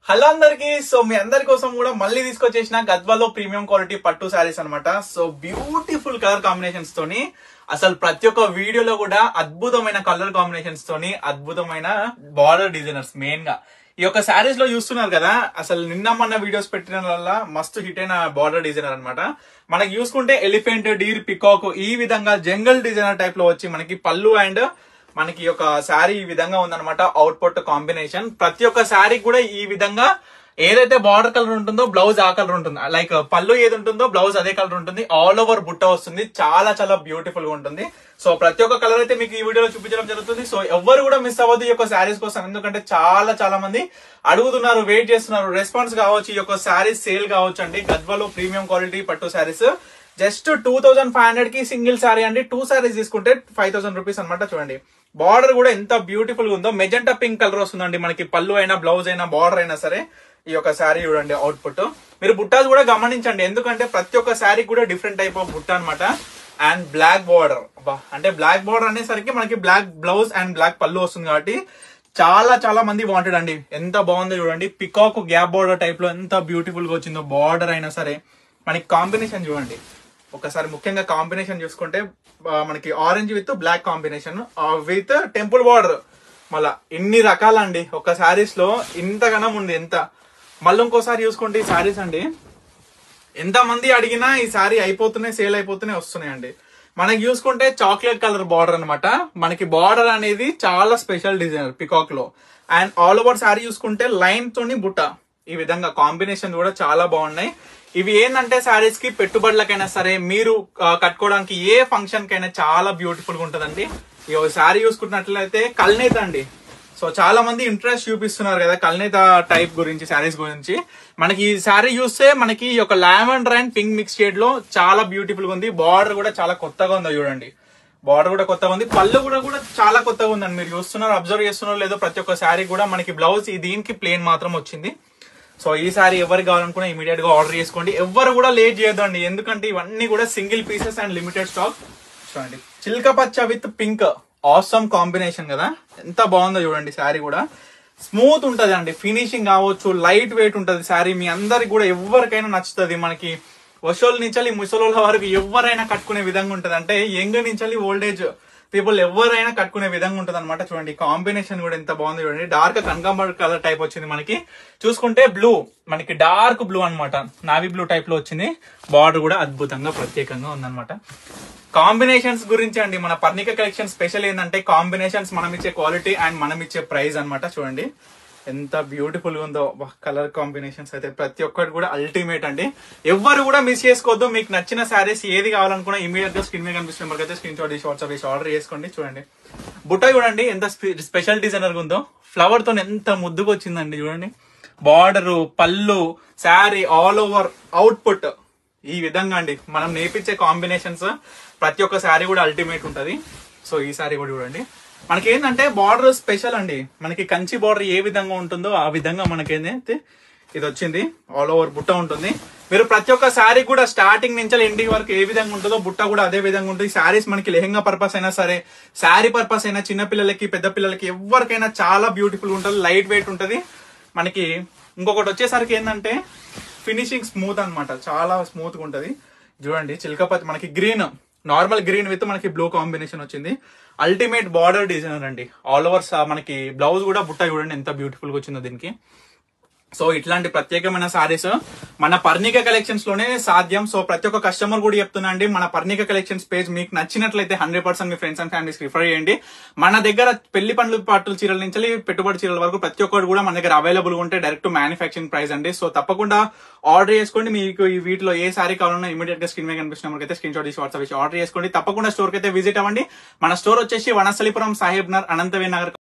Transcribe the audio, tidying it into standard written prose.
Hello అందరికి. So మీ అందరి కోసం కూడా మళ్ళీ తీసుకొచ్చేసిన గద్వాలో ప్రీమియం క్వాలిటీ పట్టు శారీస్ అన్నమాట. సో బ్యూటిఫుల్ కలర్ కాంబినేషన్స్ తోని అసలు ప్రతి ఒక్క వీడియోలో కూడా అద్భుతమైన కలర్ కాంబినేషన్స్ తోని అద్భుతమైన బార్డర్ డిజైనర్స్. మెయిన్ గా ఈ యొక్క శారీస్ లో చూస్తున్నారు కదా, అసలు నిన్న మొన్న వీడియోస్ పెట్టిన వల్ల మస్తు హిట్ అయిన బార్డర్ డిజైనర్ అనమాట. మనకి చూసుకుంటే ఎలిఫెంట్, డీర్, పికాక్ ఈ విధంగా జంగల్ డిజైనర్ టైప్ లో వచ్చి మనకి పళ్ళు అండ్ మనకి ఒక శారీ ఈ విధంగా ఉందన్నమాట. అవుట్పుట్ కాంబినేషన్ ప్రతి ఒక్క శారీ కూడా ఈ విధంగా ఏదైతే బార్డర్ కలర్ ఉంటుందో బ్లౌజ్ ఆ కలర్ ఉంటుంది, లైక్ పళ్ళు ఏది ఉంటుందో బ్లౌజ్ అదే కలర్ ఉంటుంది. ఆల్ ఓవర్ బుట్ట వస్తుంది, చాలా చాలా బ్యూటిఫుల్ గా ఉంటుంది. సో ప్రతి ఒక్క కలర్ అయితే మీకు ఈ వీడియోలో చూపించడం జరుగుతుంది. సో ఎవరు కూడా మిస్ అవ్వద్దు ఈ యొక్క శారీస్ కోసం, ఎందుకంటే చాలా చాలా మంది అడుగుతున్నారు, వెయిట్ చేస్తున్నారు. రెస్పాన్స్ కావచ్చు, ఈ యొక్క శారీస్ సేల్ కావచ్చు అండి. గద్వాలో ప్రీమియం క్వాలిటీ పట్టు శారీస్ జస్ట్ 2500 కి సింగిల్ శారీ అండి. 2 శారీస్ తీసుకుంటే 5000 రూపీస్ అనమాట. చూడండి బార్డర్ కూడా ఎంత బ్యూటిఫుల్ గా ఉందో. మెజెంటా పింక్ కలర్ వస్తుందండి మనకి. పళ్ళు అయినా బ్లౌజ్ అయినా బార్డర్ అయినా సరే ఈ యొక్క శారీ చూడండి అవుట్పుట్. మీరు బుట్టాస్ కూడా గమనించండి, ఎందుకంటే ప్రతి ఒక్క శారీ కూడా డిఫరెంట్ టైప్ ఆఫ్ బుట్ట అనమాట. అండ్ బ్లాక్ బార్డర్, అంటే బ్లాక్ బార్డర్ అనేసరికి మనకి బ్లాక్ బ్లౌజ్ అండ్ బ్లాక్ పళ్ళు వస్తుంది కాబట్టి చాలా చాలా మంది వాంటెడ్ అండి. ఎంత బాగుందో చూడండి. పికాక్ గ్యాప్ బార్డర్ టైప్ లో ఎంత బ్యూటిఫుల్ గా వచ్చిందో. బార్డర్ అయినా సరే మనకి కాంబినేషన్ చూడండి ఒకసారి. ముఖ్యంగా కాంబినేషన్ చూసుకుంటే మనకి orange with black combination with temple border. మళ్ళా ఇన్ని రకాలండి ఒక శారీస్ లో, ఇంతగానం ఉంది. ఎంత మళ్ళీ ఇంకోసారి చూసుకుంటే ఈ శారీస్ అండి, ఎంత మంది అడిగినా ఈ శారీ అయిపోతున్నాయి, సేల్ అయిపోతున్నాయి, వస్తున్నాయండి. మనకి చూసుకుంటే చాక్లెట్ కలర్ బార్డర్ అనమాట. మనకి బార్డర్ అనేది చాలా స్పెషల్ డిజైనర్ పికాక్ లో. అండ్ ఆల్ ఓవర్ శారీ చూసుకుంటే లైన్ తోని బుట్ట ఈ విధంగా కాంబినేషన్ కూడా చాలా బాగున్నాయి. ఇవి ఏంటంటే శారీస్ కి పెట్టుబడులకైనా సరే, మీరు కట్టుకోవడానికి ఏ ఫంక్షన్ కైనా చాలా బ్యూటిఫుల్ గా ఉంటదండి. ఈ శారీ చూసుకున్నట్లయితే కల్నేత అండి. సో చాలా మంది ఇంట్రెస్ట్ చూపిస్తున్నారు కదా కల్నేత టైప్ గురించి, శారీస్ గురించి. మనకి ఈ శారీ చూస్తే మనకి ఈ యొక్క lavender and pink mix shade లో చాలా బ్యూటిఫుల్ గా ఉంది. బార్డర్ కూడా చాలా కొత్తగా ఉందో చూడండి. బార్డర్ కూడా కొత్తగా ఉంది, పళ్ళు కూడా చాలా కొత్తగా ఉందండి. మీరు చూస్తున్నారు, అబ్జర్వ్ చేస్తున్నారు లేదో, ప్రతి ఒక్క శారీ కూడా మనకి బ్లౌజ్ దీనికి ప్లేన్ మాత్రం వచ్చింది. సో ఈ సారీ ఎవరికి కావాలనుకున్నా ఇమీడియట్ గా ఆర్డర్ చేసుకోండి. ఎవరు కూడా లేట్ చేయొద్దండి, ఎందుకంటే ఇవన్నీ కూడా single pieces and limited stock. చూడండి చిల్క పచ్చ విత్ పింక్, ఆసమ్ కాంబినేషన్ కదా, ఎంత బాగుందో చూడండి. శారీ కూడా స్మూత్ ఉంటది అండి, ఫినిషింగ్ కావచ్చు, లైట్ వెయిట్ ఉంటది శారీ. మీ అందరికి కూడా ఎవరికైనా నచ్చుతుంది. మనకి వసోల్ నుంచి ముసలోళ్ళ వరకు ఎవరైనా కట్టుకునే విధంగా ఉంటది. అంటే యంగ్ నుంచి ఓల్డేజ్ పీపుల్ ఎవరైనా కట్టుకునే విధంగా ఉంటది అనమాట. చూడండి కాంబినేషన్ కూడా ఎంత బాగుంది చూడండి. డార్క్ కనకాంబర్ కలర్ టైప్ వచ్చింది మనకి. చూసుకుంటే బ్లూ, మనకి డార్క్ బ్లూ అనమాట, నావీ బ్లూ టైప్ లో వచ్చింది. బార్డర్ కూడా అద్భుతంగా ప్రత్యేకంగా ఉందన్నమాట. కాంబినేషన్స్ గురించి అండి, మన పర్ణిక కలెక్షన్ స్పెషల్ ఏంటంటే కాంబినేషన్స్, మనం ఇచ్చే క్వాలిటీ అండ్ మనం ఇచ్చే ప్రైస్ అనమాట. చూడండి ఎంత బ్యూటిఫుల్ గా ఉందో కలర్ కాంబినేషన్స్ అయితే ప్రతి ఒక్కటి కూడా అల్టిమేట్ అండి. ఎవరు కూడా మిస్ చేసుకోవద్దు. మీకు నచ్చిన శారీస్ ఏది కావాలనుకున్నా ఇమీడియట్ గా స్క్రీన్ మీద కనిపిస్తున్న నెంబర్కి అయితే స్క్రీన్ షాట్ తీసి వాట్సాప్ చేసి ఆర్డర్ చేసుకోండి. చూడండి బుట్ట చూడండి ఎంత స్పెషల్ డిజైనర్ గా ఉందో. ఫ్లవర్ తో ఎంత ముద్దుగా వచ్చిందండి చూడండి. బార్డరు, పళ్ళు, శారీ ఆల్ ఓవర్ అవుట్పుట్ ఈ విధంగా అండి. మనం నేర్పించే కాంబినేషన్స్ ప్రతి ఒక్క శారీ కూడా అల్టిమేట్ ఉంటది. సో ఈ శారీ కూడా చూడండి. మనకి ఏంటంటే బార్డర్ స్పెషల్ అండి. మనకి కంచి బార్డర్ ఏ విధంగా ఉంటుందో ఆ విధంగా మనకి ఏంటంటే ఇది వచ్చింది. ఆల్ ఓవర్ బుట్ట ఉంటుంది. మీరు ప్రతి ఒక్క శారీ కూడా స్టార్టింగ్ నుంచి ఎండింగ్ వరకు ఏ విధంగా ఉంటుందో బుట్ట కూడా అదే విధంగా ఉంటుంది. శారీస్ మనకి లెహంగా పర్పస్ అయినా సరే, శారీ పర్పస్ అయినా, చిన్న పిల్లలకి పెద్ద పిల్లలకి ఎవరికైనా చాలా బ్యూటిఫుల్ ఉంటుంది. లైట్ వెయిట్ ఉంటుంది. మనకి ఇంకొకటి వచ్చేసరికి ఏంటంటే ఫినిషింగ్ స్మూత్ అనమాట, చాలా స్మూత్ గా ఉంటది. చూడండి చిలకపతి మనకి గ్రీన్, నార్మల్ గ్రీన్ విత్ మనకి బ్లూ కాంబినేషన్ వచ్చింది. అల్టిమేట్ బార్డర్ డిజైనర్ అండి. ఆల్ ఓవర్ మనకి బ్లౌజ్ కూడా బుట్ట చూడండి ఎంత బ్యూటిఫుల్ గా వచ్చిందో దీనికి. సో ఇట్లాంటి ప్రత్యేకమైన సారీస్ మన పర్ణిక కలెక్షన్స్ లోనే సాధ్యం. సో ప్రతి ఒక్క కస్టమర్ కూడా చెప్తున్నా అండి, మన పర్ణిక కలెక్షన్స్ పేజ్ మీకు నచ్చినట్లయితే 100% మీ ఫ్రెండ్స్ అండ్ ఫ్యామిలీస్ రిఫర్ చేయండి. మన దగ్గర పెళ్లి పండ్లు పట్టుల చీరల నుంచి పెట్టుబడి చీరల వరకు ప్రతి ఒక్కటి కూడా మన దగ్గర అవైలబుల్ ఉంటే డైరెక్ట్ మ్యానుఫ్యాక్చరింగ్ ప్రైస్ అండి. సో తప్పకుండా ఆర్డర్ చేసుకోండి. మీకు ఈ వీటిలో ఏ సారీ కావాలన్నా ఇమీడియట్ గా స్క్రీన్ మీద కనిపిస్తున్న నెంబర్కి అయితే స్క్రీన్ షాట్ తీసి వాట్సాప్ చేసి ఆర్డర్ చేసుకోండి. తప్పకుండా స్టోర్ కి అయితే విజిట్ అవ్వండి. మన స్టోర్ వచ్చేసి వనస్థలిపురం, సాహెబ్ నగర్, అనంతవేల్ నగర్